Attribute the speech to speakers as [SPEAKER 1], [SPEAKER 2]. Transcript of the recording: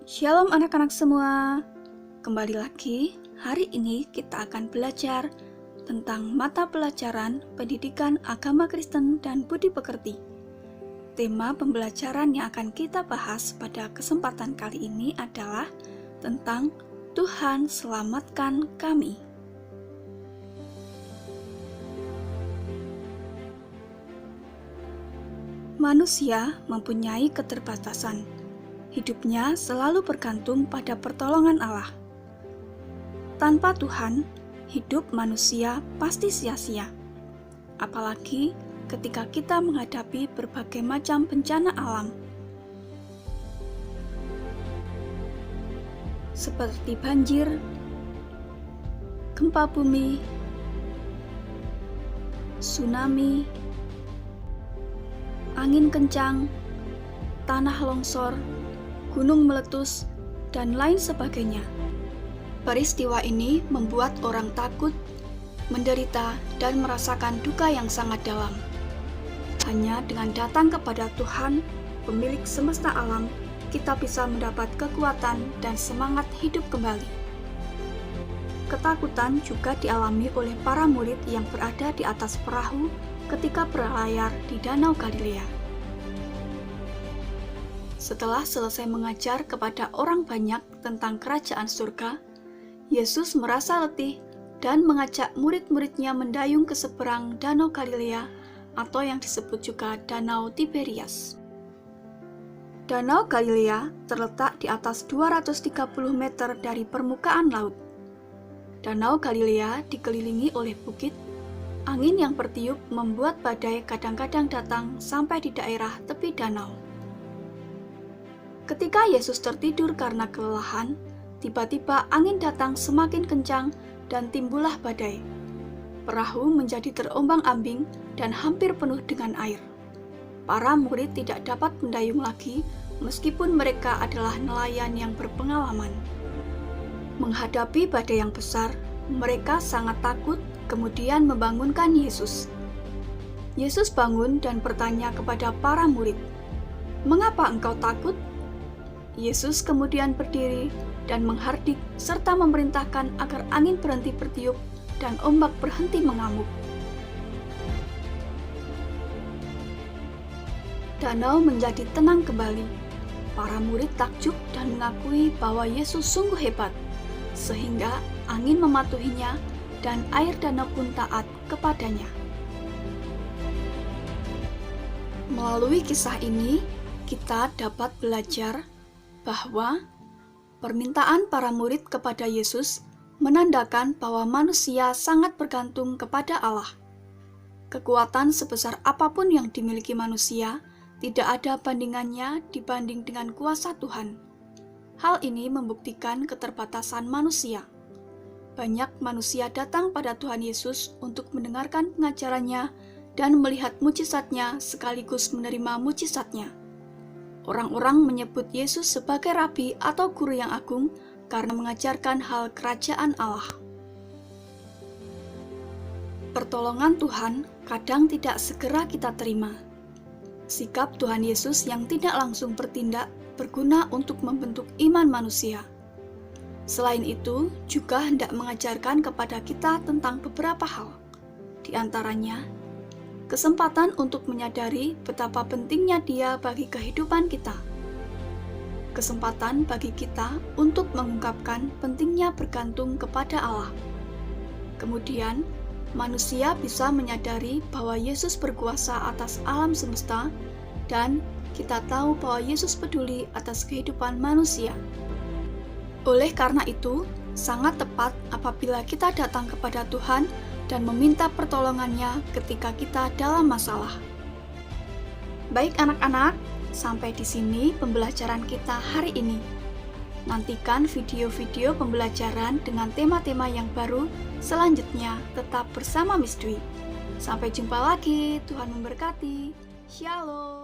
[SPEAKER 1] Shalom anak-anak semua. Kembali lagi, hari ini kita akan belajar tentang mata pelajaran Pendidikan Agama Kristen dan Budi Pekerti. Tema pembelajaran yang akan kita bahas pada kesempatan kali ini adalah tentang Tuhan selamatkan kami. Manusia mempunyai keterbatasan. Hidupnya selalu bergantung pada pertolongan Allah. Tanpa Tuhan, hidup manusia pasti sia-sia. Apalagi ketika kita menghadapi berbagai macam bencana alam. Seperti banjir, gempa bumi, tsunami, angin kencang, tanah longsor, gunung meletus, dan lain sebagainya. Peristiwa ini membuat orang takut, menderita, dan merasakan duka yang sangat dalam. Hanya dengan datang kepada Tuhan, pemilik semesta alam, kita bisa mendapat kekuatan dan semangat hidup kembali. Ketakutan juga dialami oleh para murid yang berada di atas perahu ketika berlayar di Danau Galilea. Setelah selesai mengajar kepada orang banyak tentang kerajaan surga, Yesus merasa letih dan mengajak murid-muridnya mendayung ke seberang Danau Galilea atau yang disebut juga Danau Tiberias. Danau Galilea terletak di atas 230 meter dari permukaan laut. Danau Galilea dikelilingi oleh bukit. Angin yang bertiup membuat badai kadang-kadang datang sampai di daerah tepi danau. Ketika Yesus tertidur karena kelelahan, tiba-tiba angin datang semakin kencang dan timbullah badai. Perahu menjadi terombang-ambing dan hampir penuh dengan air. Para murid tidak dapat mendayung lagi meskipun mereka adalah nelayan yang berpengalaman. Menghadapi badai yang besar, mereka sangat takut, kemudian membangunkan Yesus. Yesus bangun dan bertanya kepada para murid, "Mengapa engkau takut?" Yesus kemudian berdiri dan menghardik serta memerintahkan agar angin berhenti bertiup dan ombak berhenti mengamuk. Danau menjadi tenang kembali. Para murid takjub dan mengakui bahwa Yesus sungguh hebat, sehingga angin mematuhinya dan air danau pun taat kepadanya. Melalui kisah ini, kita dapat belajar bahwa permintaan para murid kepada Yesus menandakan bahwa manusia sangat bergantung kepada Allah. Kekuatan sebesar apapun yang dimiliki manusia tidak ada bandingannya dibanding dengan kuasa Tuhan. Hal ini membuktikan keterbatasan manusia. Banyak manusia datang pada Tuhan Yesus untuk mendengarkan pengajarannya dan melihat mujizatnya sekaligus menerima mujizatnya. Orang-orang menyebut Yesus sebagai rabi atau guru yang agung karena mengajarkan hal kerajaan Allah. Pertolongan Tuhan kadang tidak segera kita terima. Sikap Tuhan Yesus yang tidak langsung bertindak berguna untuk membentuk iman manusia. Selain itu, juga hendak mengajarkan kepada kita tentang beberapa hal. Di antaranya, kesempatan untuk menyadari betapa pentingnya Dia bagi kehidupan kita. Kesempatan bagi kita untuk mengungkapkan pentingnya bergantung kepada Allah. Kemudian, manusia bisa menyadari bahwa Yesus berkuasa atas alam semesta dan kita tahu bahwa Yesus peduli atas kehidupan manusia. Oleh karena itu, sangat tepat apabila kita datang kepada Tuhan dan meminta pertolongannya ketika kita dalam masalah. Baik anak-anak, sampai di sini pembelajaran kita hari ini. Nantikan video-video pembelajaran dengan tema-tema yang baru selanjutnya tetap bersama Miss Dwi. Sampai jumpa lagi, Tuhan memberkati. Shalom.